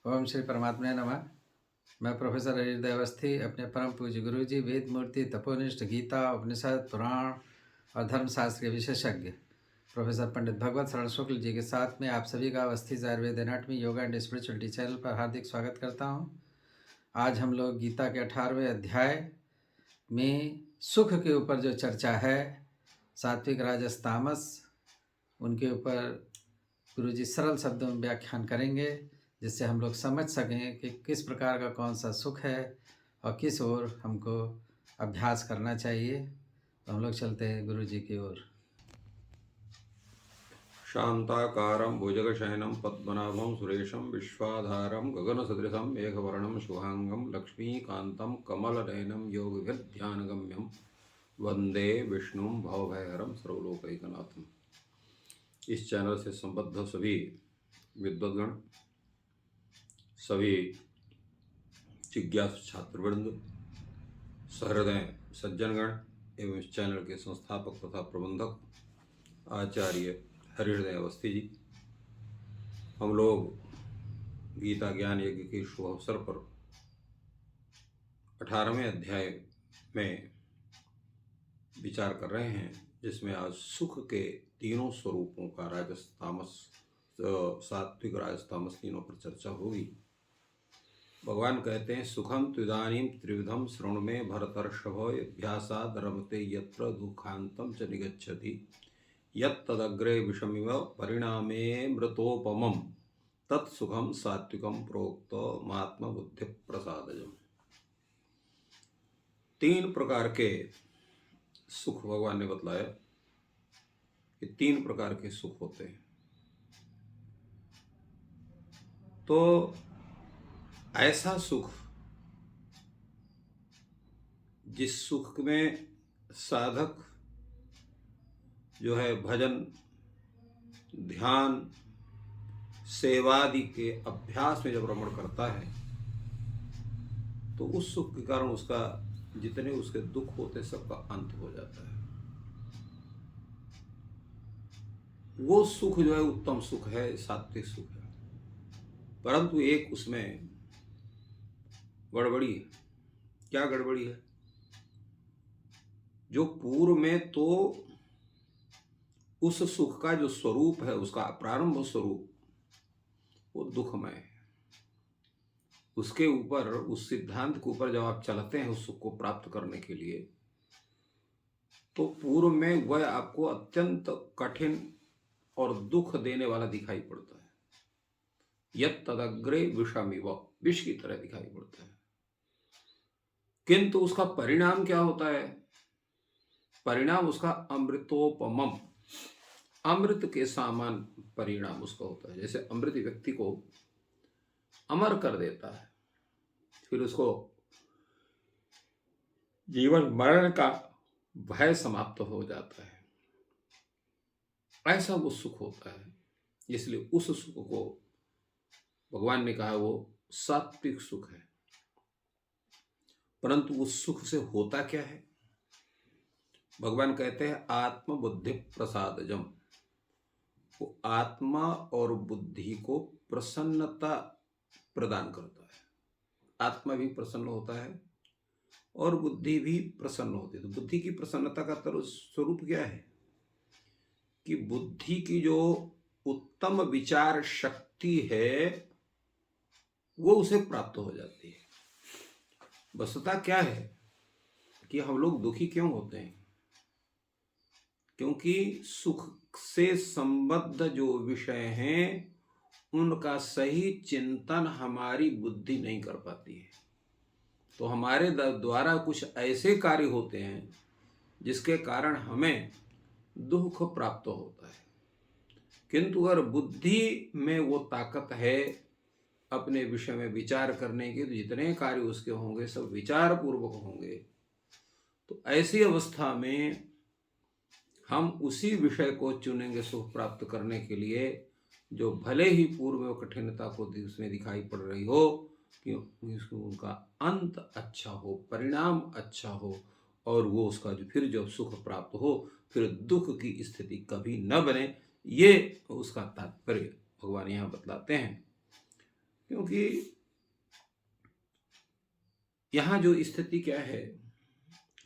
ओम श्री परमात्मा नमः। मैं प्रोफेसर हृदय अवस्थी अपने परम पूज्य गुरु जी वेद मूर्ति तपोनिष्ठ गीता उपनिषद पुराण और धर्मशास्त्र के विशेषज्ञ प्रोफेसर पंडित भगवत शरण शुक्ल जी के साथ में आप सभी का Awasthi Ayurveda anatomy yoga and spirituality channel पर हार्दिक स्वागत करता हूँ। आज हम लोग गीता के 18वें अध्याय में सुख के ऊपर जो चर्चा है, सात्विक राजस तामस, उनके ऊपर गुरुजी सरल शब्दों में व्याख्यान करेंगे, जिससे हम लोग समझ सकें कि किस प्रकार का कौन सा सुख है और किस ओर हमको अभ्यास करना चाहिए। तो हम लोग चलते हैं गुरु जी की ओर। शांताकारं भुजगशयनं पद्मनाभं सुरेशं विश्वाधारं गगनसदृशं मेघवर्णं शुभांगं लक्ष्मीकान्तं कमलनयनं योगिभिर्ध्यानगम्यं वंदे विष्णुं भवभयहरं सर्वलोकैकनाथम्। इस चैनल से संबद्ध सभी विद्वद्गण, सभी जिज्ञासु छात्रवृंद, सहृदय सज्जनगण एवं इस चैनल के संस्थापक तथा प्रबंधक आचार्य हरिहृदय अवस्थी जी, हम लोग गीता ज्ञान यज्ञ के शुभ अवसर पर 18वें अध्याय में विचार कर रहे हैं, जिसमें आज सुख के तीनों स्वरूपों का राजस तामस, सात्विक राजस तामस तीनों पर चर्चा होगी। भगवान कहते हैं, सुखम त्विदानीं त्रिविधम श्रवण में भरतर्षभ अभ्यासाद् रमते यत्र दुःखान्तं च निगच्छति यत्तदग्रे विषमिव परिणामे मृतोपमम् तत्सुखम सात्विकम प्रोक्तमात्म बुद्धि प्रसादजम। 3 प्रकार के सुख भगवान ने बतलाया कि 3 प्रकार के सुख होते हैं। तो ऐसा सुख जिस सुख में साधक जो है भजन, ध्यान, सेवादि के अभ्यास में जब रमण करता है तो उस सुख के कारण उसका जितने उसके दुख होते सबका अंत हो जाता है। वो सुख जो है उत्तम सुख है, सात्विक सुख है। परंतु एक उसमें गड़बड़ी है। क्या गड़बड़ी है? जो पूर्व में तो उस सुख का जो स्वरूप है, उसका प्रारंभ स्वरूप वो दुखमय है। उसके ऊपर, उस सिद्धांत के ऊपर जब आप चलते हैं उस सुख को प्राप्त करने के लिए, तो पूर्व में वह आपको अत्यंत कठिन और दुख देने वाला दिखाई पड़ता है। यत् तदग्रे विषमिव, विष की तरह दिखाई पड़ता है। किंतु उसका परिणाम क्या होता है? परिणाम उसका अमृतोपमम, अमृत के समान परिणाम उसका होता है। जैसे अमृत व्यक्ति को अमर कर देता है, फिर उसको जीवन मरण का भय समाप्त हो जाता है, ऐसा वो सुख होता है। इसलिए उस सुख को भगवान ने कहा वो सात्विक सुख है। परंतु उस सुख से होता क्या है? भगवान कहते हैं आत्म बुद्धि प्रसादजम। वो आत्मा और बुद्धि को प्रसन्नता प्रदान करता है। आत्मा भी प्रसन्न होता है और बुद्धि भी प्रसन्न होती है। तो बुद्धि की प्रसन्नता का स्वरूप क्या है? कि बुद्धि की जो उत्तम विचार शक्ति है वो उसे प्राप्त हो जाती है। वस्तुतः क्या है कि हम लोग दुखी क्यों होते हैं? क्योंकि सुख से संबद्ध जो विषय हैं उनका सही चिंतन हमारी बुद्धि नहीं कर पाती है। तो हमारे द्वारा कुछ ऐसे कार्य होते हैं जिसके कारण हमें दुख प्राप्त होता है। किंतु अगर बुद्धि में वो ताकत है अपने विषय में विचार करने की, तो जितने कार्य उसके होंगे सब विचार पूर्वक होंगे। तो ऐसी अवस्था में हम उसी विषय को चुनेंगे सुख प्राप्त करने के लिए, जो भले ही पूर्व में कठिनता को उसमें दिखाई पड़ रही हो, क्योंकि उनका अंत अच्छा हो, परिणाम अच्छा हो, और वो उसका जो फिर जब सुख प्राप्त हो फिर दुख की स्थिति कभी न बने। ये उसका तात्पर्य भगवान यहाँ बतलाते हैं। क्योंकि यहाँ जो स्थिति क्या है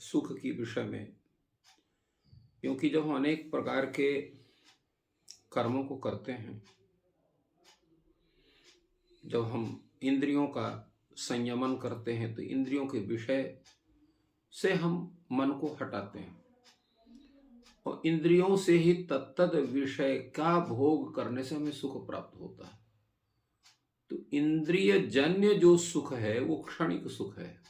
सुख की विषय में, क्योंकि जब हम अनेक प्रकार के कर्मों को करते हैं, जब हम इंद्रियों का संयमन करते हैं, तो इंद्रियों के विषय से हम मन को हटाते हैं और इंद्रियों से ही तत्त विषय का भोग करने से हमें सुख प्राप्त होता है। तो इंद्रिय जन्य जो सुख है वो क्षणिक सुख है।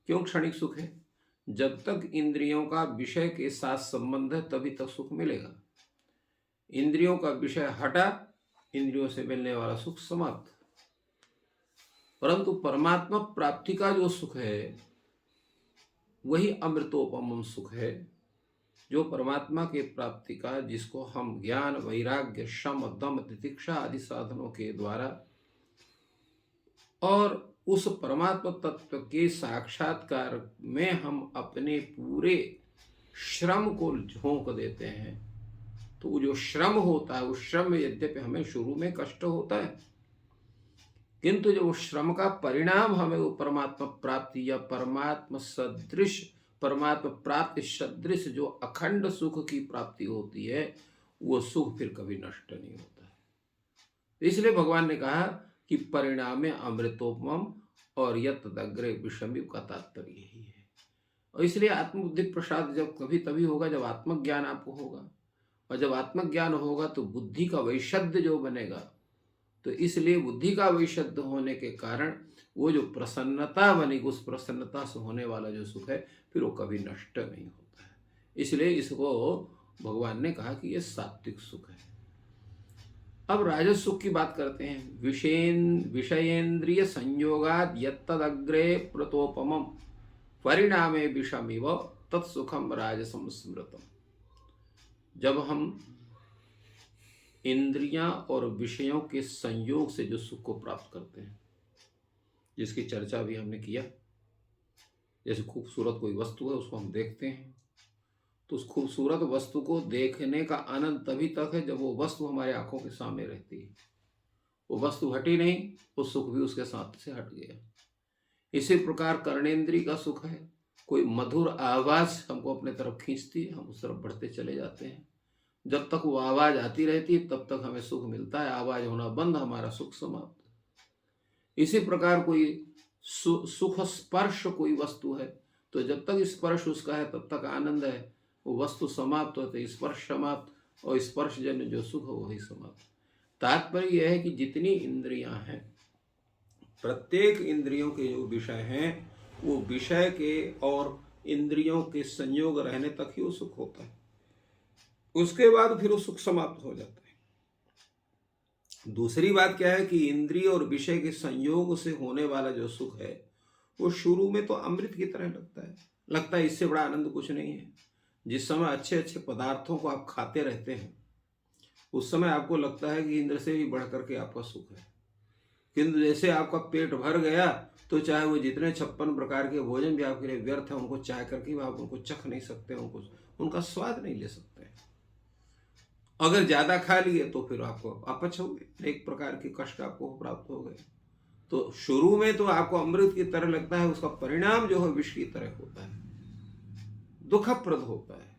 क्यों क्षणिक सुख है? जब तक इंद्रियों का विषय के साथ संबंध है तभी तक सुख मिलेगा। इंद्रियों का विषय हटा, इंद्रियों से मिलने वाला सुख समाप्त। परंतु परमात्मा प्राप्ति का जो सुख है वही अमृतोपम सुख है, जो परमात्मा के प्राप्ति का, जिसको हम ज्ञान, वैराग्य, शम, दम, तितिक्षा आदि साधनों के द्वारा और उस परमात्मा तत्व के साक्षात्कार में हम अपने पूरे श्रम को झोंक देते हैं। तो वो जो श्रम होता है, उस श्रम में यद्यपि हमें शुरू में कष्ट होता है, किंतु जो श्रम का परिणाम हमें वो परमात्मा प्राप्ति या परमात्मा सदृश, परमात्मा प्राप्ति सदृश जो अखंड सुख की प्राप्ति होती है, वो सुख फिर कभी नष्ट नहीं होता है। इसलिए भगवान ने कहा कि परिणामे अमृतोपम और यत्तदग्रे विषमिव का तात्पर्य यही है। और इसलिए आत्मबुद्धि प्रसाद जब कभी तभी होगा जब आत्मज्ञान आपको होगा, और जब आत्मज्ञान होगा तो बुद्धि का वैशद्य जो बनेगा। तो इसलिए बुद्धि का वैशद्य होने के कारण वो जो प्रसन्नता बनेगी, उस प्रसन्नता से होने वाला जो सुख है फिर वो कभी नष्ट नहीं होता है। इसलिए इसको भगवान ने कहा कि ये सात्विक सुख है। अब राजस सुख की बात करते हैं। विषयेन्द्रिय संयोगाद यत्तदग्रे प्रतोपमम परिणामे विषमिव तत्सुखम राजसम स्मृतम। जब हम इंद्रियां और विषयों के संयोग से जो सुख को प्राप्त करते हैं, जिसकी चर्चा भी हमने किया, जैसे खूबसूरत कोई वस्तु है उसको हम देखते हैं, तो उस खूबसूरत वस्तु को देखने का आनंद तभी तक है जब वो वस्तु हमारे आंखों के सामने रहती है। वो वस्तु हटी नहीं, वो सुख भी उसके साथ से हट गया। इसी प्रकार कर्णेंद्रिय का सुख है, कोई मधुर आवाज हमको अपने तरफ खींचती है, हम उस तरफ बढ़ते चले जाते हैं। जब तक वो आवाज आती रहती है तब तक हमें सुख मिलता है, आवाज होना बंद, हमारा सुख समाप्त। इसी प्रकार कोई सुख स्पर्श कोई वस्तु है, तो जब तक स्पर्श उसका है तब तक आनंद है, वो वस्तु समाप्त होते स्पर्श समाप्त, और स्पर्श जन्य जो सुख है वही समाप्त। तात्पर्य यह है कि जितनी इंद्रियां हैं, प्रत्येक इंद्रियों के जो विषय हैं, वो विषय के और इंद्रियों के संयोग रहने तक ही वो सुख होता है। उसके बाद फिर वो सुख समाप्त हो जाता है। दूसरी बात क्या है कि इंद्रिय और विषय के संयोग से होने वाला जो सुख है वो शुरू में तो अमृत की तरह लगता है इससे बड़ा आनंद कुछ नहीं है। जिस समय अच्छे अच्छे पदार्थों को आप खाते रहते हैं उस समय आपको लगता है कि इंद्र से भी बढ़ करके आपका सुख है, किंतु जैसे आपका पेट भर गया तो चाहे वो जितने 56 प्रकार के भोजन भी आपके लिए व्यर्थ है, उनको चाह करके भी आप उनको चख नहीं सकते, उनका स्वाद नहीं ले सकते। अगर ज्यादा खा लिए तो फिर आपको अपच हो गए, एक प्रकार के कष्ट आपको प्राप्त हो गए। तो शुरू में तो आपको अमृत की तरह लगता है, उसका परिणाम जो है विष की तरह होता है, दुखप्रद होता है।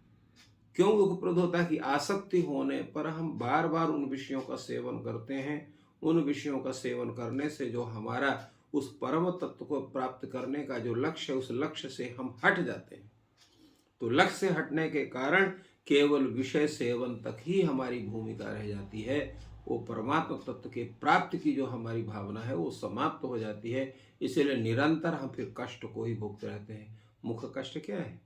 क्यों दुखप्रद होता है? कि आसक्ति होने पर हम बार बार उन विषयों का सेवन करते हैं। उन विषयों का सेवन करने से जो हमारा उस परम तत्व को प्राप्त करने का जो लक्ष्य है, उस लक्ष्य से हम हट जाते हैं। तो लक्ष्य से हटने के कारण केवल विषय सेवन तक ही हमारी भूमिका रह जाती है। वो परमात्मा तत्व के प्राप्ति की जो हमारी भावना है वो समाप्त हो जाती है। इसलिए निरंतर हम फिर कष्ट को ही भोगते रहते हैं। मुख्य कष्ट क्या है?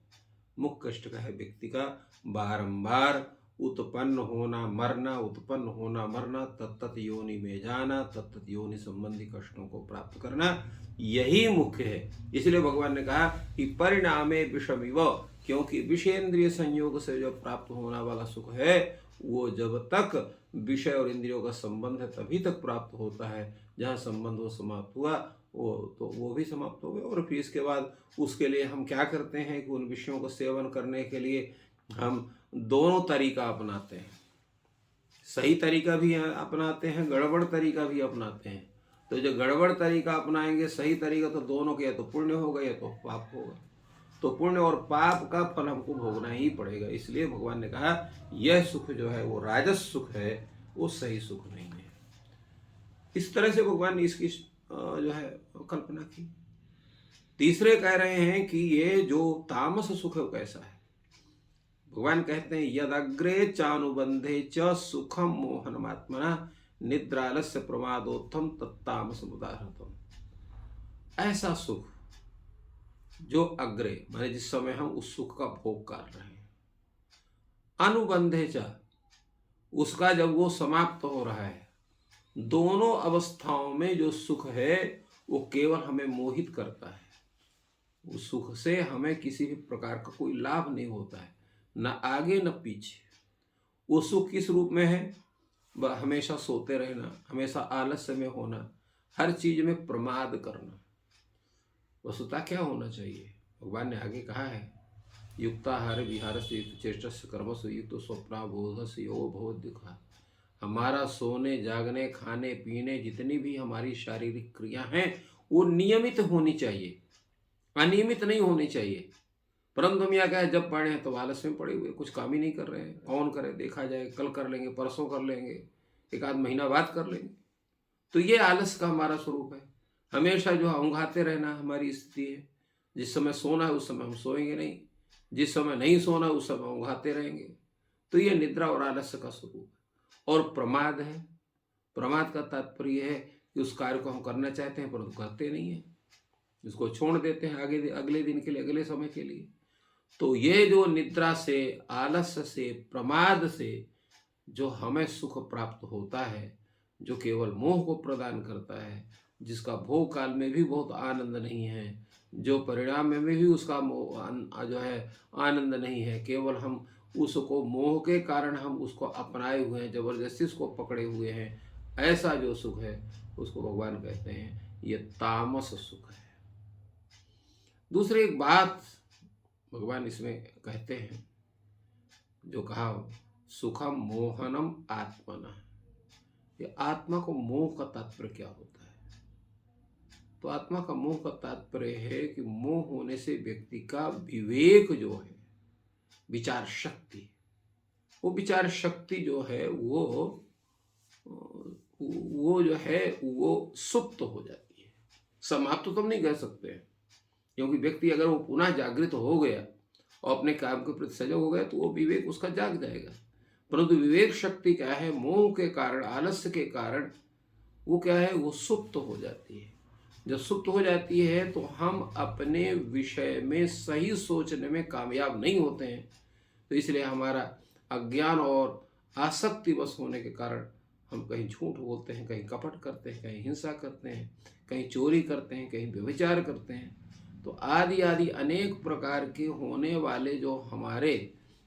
मुख्य कष्ट का है व्यक्ति का बारंबार उत्पन्न होना मरना, उत्पन्न होना मरना, तत्त योनि में जाना, तत्त योनि संबंधी कष्टों को प्राप्त करना, यही मुख्य है। इसलिए भगवान ने कहा कि परिणामे विषमिव, क्योंकि विषयेंद्रिय संयोग से जो प्राप्त होने वाला सुख है वो जब तक विषय और इंद्रियों का संबंध है तभी तक प्राप्त होता है। जहाँ संबंध वो समाप्त हुआ वो भी समाप्त हो गए। और फिर इसके बाद उसके लिए हम क्या करते हैं कि उन विषयों को सेवन करने के लिए हम दोनों तरीका अपनाते हैं। सही तरीका भी अपनाते हैं, गड़बड़ तरीका भी अपनाते हैं। तो जो गड़बड़ तरीका अपनाएंगे, सही तरीका, तो दोनों के या तो पुण्य होगा या तो पाप होगा। तो पुण्य और पाप का फल हमको भोगना ही पड़ेगा। इसलिए भगवान ने कहा यह सुख जो है वो राजस सुख है, वो सही सुख नहीं है। इस तरह से भगवान ने इसकी जो है कल्पना की। तीसरे कह रहे हैं कि ये जो तामस सुख है वो कैसा है। भगवान कहते हैं यदग्रे चानुबंधे च सुखम मोहनमात्मना निद्रालस्य प्रमादोत्थम तत्तामस उदाहृतम। ऐसा सुख जो अग्रे माने जिस समय हम उस सुख का भोग कर रहे हैं, अनुबंधे च उसका जब वो समाप्त हो रहा है, दोनों अवस्थाओं में जो सुख है वो केवल हमें मोहित करता है। उस सुख से हमें किसी भी प्रकार का कोई लाभ नहीं होता है, न आगे न पीछे। वो सुख किस रूप में है? वह हमेशा सोते रहना, हमेशा आलस्य में होना, हर चीज में प्रमाद करना। वस्तुतः क्या होना चाहिए? भगवान ने आगे कहा है युक्ताहार विहार से युक्त चेष्ट से कर्म से युक्त स्वप्नाबोध से योग भवद दुखा। हमारा सोने जागने खाने पीने जितनी भी हमारी शारीरिक क्रिया हैं वो नियमित होनी चाहिए, अनियमित नहीं होनी चाहिए। परंतु हम यह क्या है, जब पढ़े हैं तो आलस्य में पड़े हुए, कुछ काम ही नहीं कर रहे हैं। कौन करे, देखा जाए, कल कर लेंगे, परसों कर लेंगे, एक आध महीना बाद कर लेंगे। तो ये आलस का हमारा स्वरूप है। हमेशा जो है ऊँघाते रहना हमारी स्थिति है। जिस समय सोना है उस समय हम सोएंगे नहीं, जिस समय नहीं सोना उस समय ऊँघाते रहेंगे। तो ये निद्रा और आलस्य का स्वरूप है। और प्रमाद है। प्रमाद का तात्पर्य है कि उस कार्य को हम करना चाहते हैं परंतु करते नहीं है, इसको छोड़ देते हैं आगे अगले दिन के लिए, अगले समय के लिए। तो ये जो निद्रा से, आलस्य से, प्रमाद से जो हमें सुख प्राप्त होता है, जो केवल मोह को प्रदान करता है, जिसका भोग काल में भी बहुत आनंद नहीं है, जो परिणाम में भी उसका जो है आनंद नहीं है, केवल हम उसको मोह के कारण हम उसको अपनाए हुए हैं, जबरदस्ती उसको पकड़े हुए हैं, ऐसा जो सुख है उसको भगवान कहते हैं ये तामस सुख है। दूसरी एक बात भगवान इसमें कहते हैं, जो कहा सुखम मोहनम आत्मना। ये आत्मा को मोह का तात्पर्य क्या होता है? तो आत्मा का मोह का तात्पर्य है कि मोह होने से व्यक्ति का विवेक जो है, विचार शक्ति, वो विचार शक्ति जो है वो जो है वो सुप्त हो जाती है। समाप्त तो हम नहीं कह सकते हैं, क्योंकि व्यक्ति अगर वो पुनः जागृत हो गया और अपने काम के प्रति सजग हो गया तो वो विवेक उसका जाग जाएगा। परंतु विवेक शक्ति क्या है, मोह के कारण, आलस्य के कारण वो क्या है, वो सुप्त हो जाती है। जब सुप्त हो जाती है तो हम अपने विषय में सही सोचने में कामयाब नहीं होते हैं। तो इसलिए हमारा अज्ञान और आसक्ति बस होने के कारण हम कहीं झूठ बोलते हैं, कहीं कपट करते हैं, कहीं हिंसा करते हैं, कहीं चोरी करते हैं, कहीं व्यभिचार करते हैं। तो आदि आदि अनेक प्रकार के होने वाले जो हमारे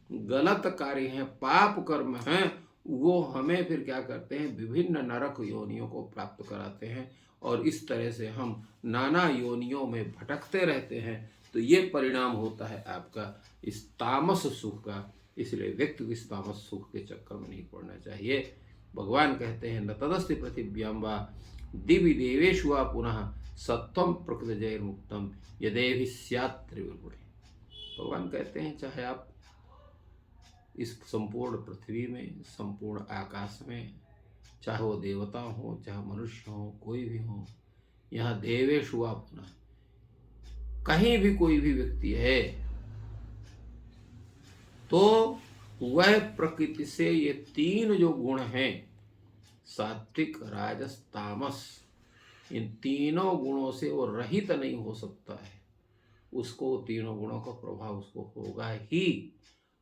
गलत कार्य हैं, पाप कर्म हैं, वो हमें फिर क्या करते हैं, विभिन्न नरक योनियों को प्राप्त कराते हैं और इस तरह से हम नाना योनियों में भटकते रहते हैं। तो ये परिणाम होता है आपका इस तामस सुख का। इसलिए व्यक्ति को इस तामस सुख के चक्कर में नहीं पड़ना चाहिए। भगवान कहते हैं न तदस्ति पृथिव्याम वा दिवि देवेषु वा पुनः सत्वम प्रकृति जय मुक्तम यदेवि स्यात् त्रिविर्गुणे। भगवान कहते हैं चाहे आप इस संपूर्ण पृथ्वी में, संपूर्ण आकाश में, चाहे वो देवता हो, चाहे मनुष्य हो, कोई भी हो, यहाँ देवेषु वा पुनः, कहीं भी कोई भी व्यक्ति है तो वह प्रकृति से ये तीन जो गुण हैं, सात्विक राजस तामस, इन तीनों गुणों से वो रहित नहीं हो सकता है। उसको तीनों गुणों का प्रभाव उसको होगा ही।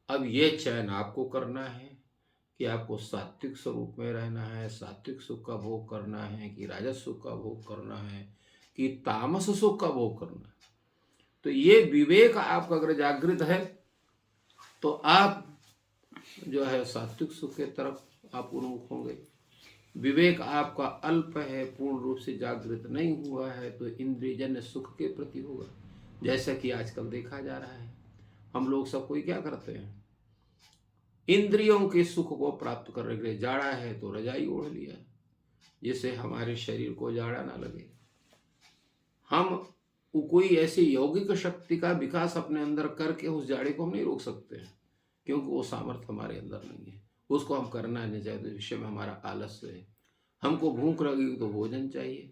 अब ये चयन आपको करना है कि आपको सात्विक स्वरूप में रहना है, सात्विक सुख का भोग करना है, कि राजस सुख का भोग करना है, कि तामस सुख का भोग करना है। तो ये विवेक आपका अगर जागृत है तो आप जो है सात्विक सुख के तरफ आप उन्मुख होंगे। विवेक आपका अल्प है, पूर्ण रूप से जागृत नहीं हुआ है, तो इंद्रियजन्य सुख के प्रति होगा। जैसा कि आजकल देखा जा रहा है, हम लोग सब कोई क्या करते हैं, इंद्रियों के सुख को प्राप्त करने के लिए जाड़ा है तो रजाई ओढ़ लिया, जिससे हमारे शरीर को जाड़ा ना लगे। हम कोई ऐसी यौगिक शक्ति का विकास अपने अंदर करके उस जाड़े को हम नहीं रोक सकते हैं, क्योंकि वो सामर्थ्य हमारे अंदर नहीं है। उसको हम करना नहीं चाहते, इस विषय में हमारा आलस्य है। हमको भूख लगी तो भोजन चाहिए,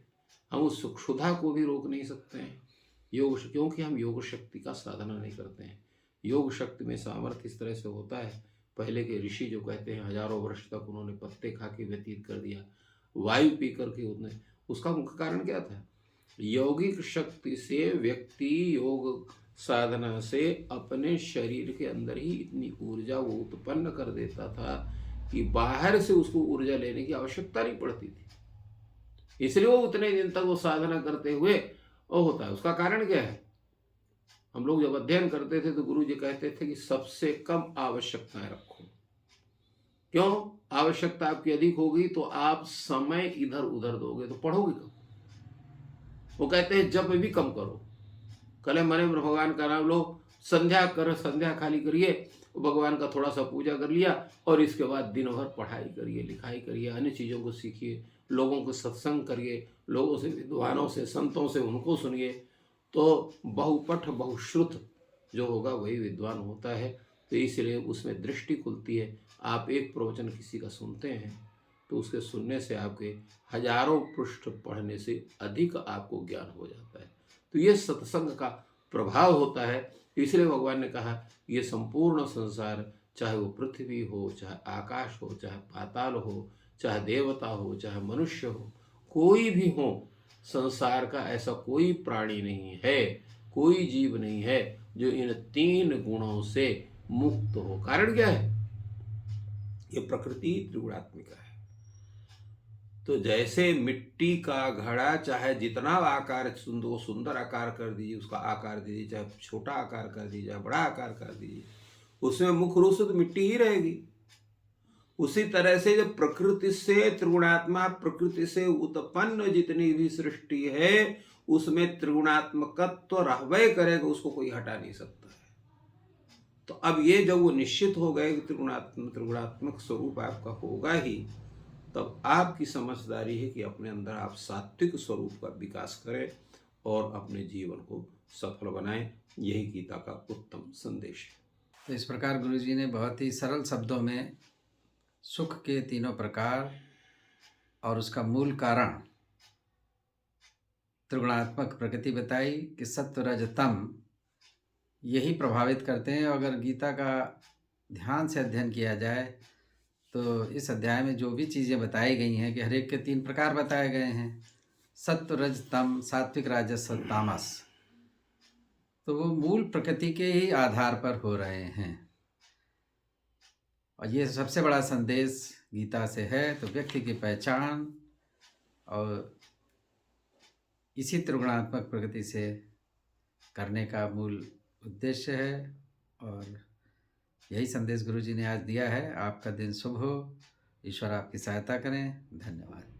हम उस क्षुधा को भी रोक नहीं सकते हैं क्योंकि हम योग शक्ति का साधना नहीं करते हैं। योग शक्ति में सामर्थ्य इस तरह से होता है, पहले के ऋषि जो कहते हैं हजारों वर्ष तक उन्होंने पत्ते खा के व्यतीत कर दिया, वायु पी करके उन्होंने, उसका मुख्य कारण क्या था? यौगिक शक्ति से व्यक्ति योग साधना से अपने शरीर के अंदर ही इतनी ऊर्जा वो उत्पन्न कर देता था कि बाहर से उसको ऊर्जा लेने की आवश्यकता नहीं पड़ती थी। इसलिए वो उतने दिन तक वो साधना करते हुए वो होता है। उसका कारण क्या है? हम लोग जब अध्ययन करते थे तो गुरु जी कहते थे कि सबसे कम आवश्यकताएं रखो। क्यों? आवश्यकता आपकी अधिक होगी तो आप समय इधर उधर दोगे तो पढ़ोगे कब? वो कहते हैं जब भी कम करो, कल मरे भगवान का नाम लो, संध्या खाली करिए, भगवान का थोड़ा सा पूजा कर लिया और इसके बाद दिन भर पढ़ाई करिए, लिखाई करिए, अन्य चीज़ों को सीखिए, लोगों को सत्संग करिए, लोगों से, विद्वानों से, संतों से, उनको सुनिए। तो बहुपठ बहुश्रुत जो होगा वही विद्वान होता है। तो इसलिए उसमें दृष्टि खुलती है। आप एक प्रवचन किसी का सुनते हैं तो उसके सुनने से आपके हजारों पृष्ठ पढ़ने से अधिक आपको ज्ञान हो जाता है। तो ये सत्संग का प्रभाव होता है। इसलिए भगवान ने कहा ये संपूर्ण संसार, चाहे वो पृथ्वी हो, चाहे आकाश हो, चाहे पाताल हो, चाहे देवता हो, चाहे मनुष्य हो, कोई भी हो, संसार का ऐसा कोई प्राणी नहीं है, कोई जीव नहीं है जो इन 3 गुणों से मुक्त हो। कारण क्या है? ये प्रकृति त्रिगुणात्मिका है। तो जैसे मिट्टी का घड़ा, चाहे जितना आकार सुंदर आकार कर दीजिए, उसका आकार दीजिए, चाहे छोटा आकार कर दीजिए, चाहे बड़ा आकार कर दीजिए, उसमें मुख्य रूप से तो मिट्टी ही रहेगी। उसी तरह से जब प्रकृति से त्रिगुणात्मा, प्रकृति से उत्पन्न जितनी भी सृष्टि है उसमें त्रिगुणात्मकत्व रहबे करेगा, उसको कोई हटा नहीं सकता है। तो अब ये जब वो निश्चित हो गए कि त्रिगुणात्मक स्वरूप आपका होगा ही, तब आपकी समझदारी है कि अपने अंदर आप सात्विक स्वरूप का विकास करें और अपने जीवन को सफल बनाएं। यही गीता का उत्तम संदेश है। तो इस प्रकार गुरुजी ने बहुत ही सरल शब्दों में सुख के तीनों प्रकार और उसका मूल कारण त्रिगुणात्मक प्रकृति बताई कि सत्व रज तम यही प्रभावित करते हैं। अगर गीता का ध्यान से अध्ययन किया जाए तो इस अध्याय में जो भी चीज़ें बताई गई हैं कि हर एक के 3 प्रकार बताए गए हैं, सत्व रज तम, सात्विक राजस तामस, तो वो मूल प्रकृति के ही आधार पर हो रहे हैं। और ये सबसे बड़ा संदेश गीता से है। तो व्यक्ति की पहचान और इसी त्रिगुणात्मक प्रकृति से करने का मूल उद्देश्य है। और यही संदेश गुरुजी ने आज दिया है। आपका दिन शुभ हो, ईश्वर आपकी सहायता करें। धन्यवाद।